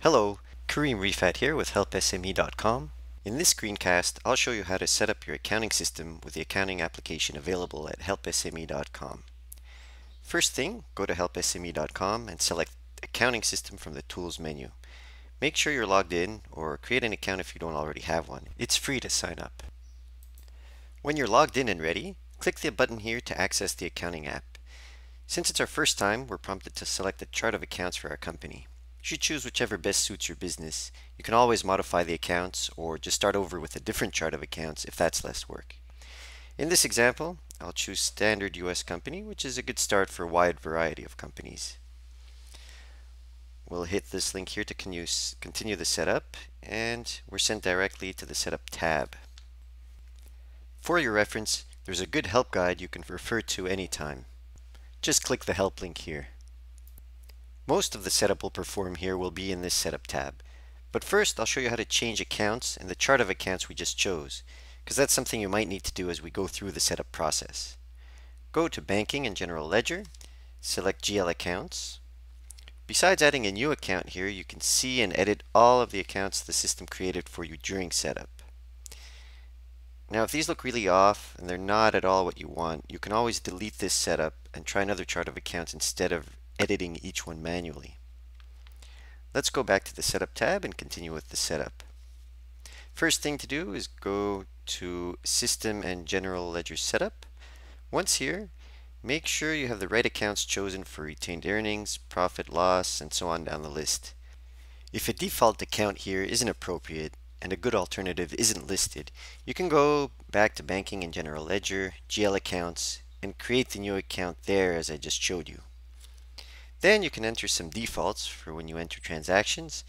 Hello, Kareem Rifat here with HelpSME.com. In this screencast, I'll show you how to set up your accounting system with the accounting application available at HelpSME.com. First thing, go to HelpSME.com and select Accounting System from the Tools menu. Make sure you're logged in or create an account if you don't already have one. It's free to sign up. When you're logged in and ready, click the button here to access the accounting app. Since it's our first time, we're prompted to select a chart of accounts for our company. You should choose whichever best suits your business. You can always modify the accounts or just start over with a different chart of accounts if that's less work. In this example, I'll choose Standard US Company, which is a good start for a wide variety of companies. We'll hit this link here to continue the setup, and we're sent directly to the Setup tab. For your reference, there's a good help guide you can refer to anytime. Just click the help link here. Most of the setup we'll perform here will be in this Setup tab. But first, I'll show you how to change accounts in the chart of accounts we just chose, because that's something you might need to do as we go through the setup process. Go to Banking and General Ledger, select GL Accounts. Besides adding a new account here, you can see and edit all of the accounts the system created for you during setup. Now, if these look really off and they're not at all what you want, you can always delete this setup and try another chart of accounts instead of editing each one manually. Let's go back to the Setup tab and continue with the setup. First thing to do is go to System and General Ledger Setup. Once here, make sure you have the right accounts chosen for retained earnings, profit, loss, and so on down the list. If a default account here isn't appropriate and a good alternative isn't listed, you can go back to Banking and General Ledger, GL Accounts, and create the new account there as I just showed you. Then you can enter some defaults for when you enter transactions.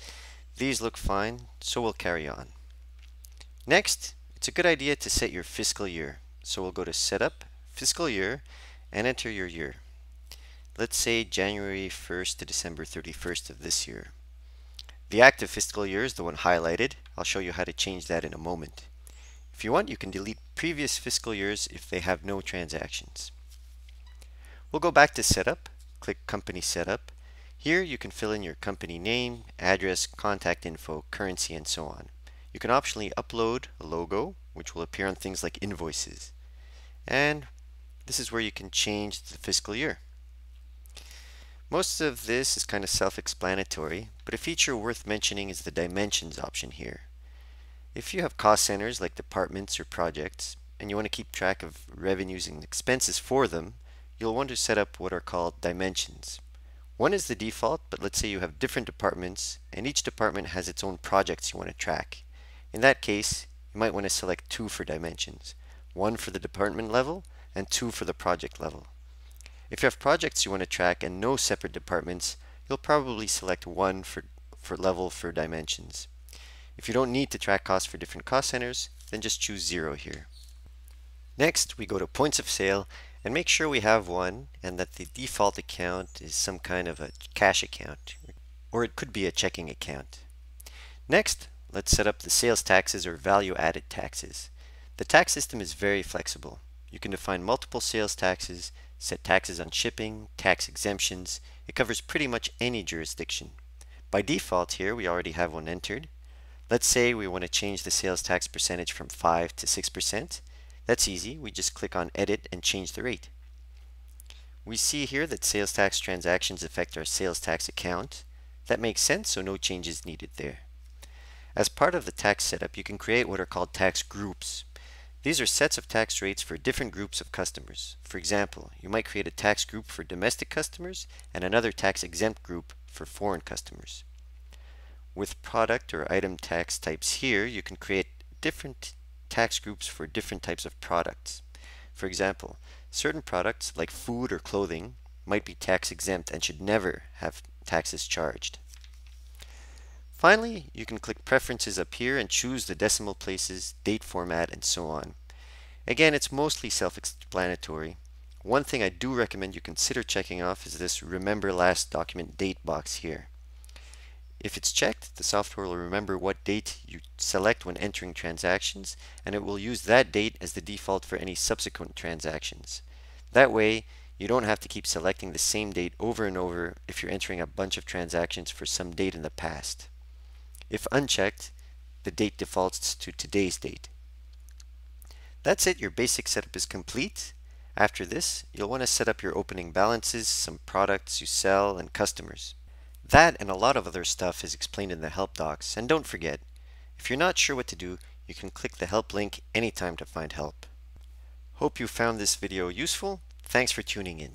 These look fine, so we'll carry on. Next, it's a good idea to set your fiscal year. So we'll go to Setup, Fiscal Year, and enter your year. Let's say January 1st to December 31st of this year. The active fiscal year is the one highlighted. I'll show you how to change that in a moment. If you want, you can delete previous fiscal years if they have no transactions. We'll go back to Setup. Click Company Setup. Here you can fill in your company name, address, contact info, currency, and so on. You can optionally upload a logo, which will appear on things like invoices. And this is where you can change the fiscal year. Most of this is kind of self-explanatory, but a feature worth mentioning is the dimensions option here. If you have cost centers like departments or projects, and you want to keep track of revenues and expenses for them, you'll want to set up what are called dimensions. One is the default, but let's say you have different departments and each department has its own projects you want to track. In that case, you might want to select two for dimensions, one for the department level and two for the project level. If you have projects you want to track and no separate departments, you'll probably select one for level for dimensions. If you don't need to track costs for different cost centers, then just choose 0 here. Next, we go to points of sale and make sure we have one and that the default account is some kind of a cash account, or it could be a checking account. Next, let's set up the sales taxes or value-added taxes. The tax system is very flexible. You can define multiple sales taxes, set taxes on shipping, tax exemptions. It covers pretty much any jurisdiction. By default here, we already have one entered. Let's say we want to change the sales tax percentage from 5 to 6%. That's easy. We just click on Edit and change the rate. We see here that sales tax transactions affect our sales tax account. That makes sense, so no changes needed there. As part of the tax setup, you can create what are called tax groups. These are sets of tax rates for different groups of customers. For example, you might create a tax group for domestic customers and another tax exempt group for foreign customers. With product or item tax types here, you can create different tax groups for different types of products. For example, certain products like food or clothing might be tax exempt and should never have taxes charged. Finally, you can click Preferences up here and choose the decimal places, date format, and so on. Again, it's mostly self-explanatory. One thing I do recommend you consider checking off is this Remember Last Document Date box here. If it's checked, the software will remember what date you select when entering transactions, and it will use that date as the default for any subsequent transactions. That way, you don't have to keep selecting the same date over and over if you're entering a bunch of transactions for some date in the past. If unchecked, the date defaults to today's date. That's it, your basic setup is complete. After this, you'll want to set up your opening balances, some products you sell, and customers. That and a lot of other stuff is explained in the help docs, and don't forget, if you're not sure what to do, you can click the help link anytime to find help. Hope you found this video useful. Thanks for tuning in.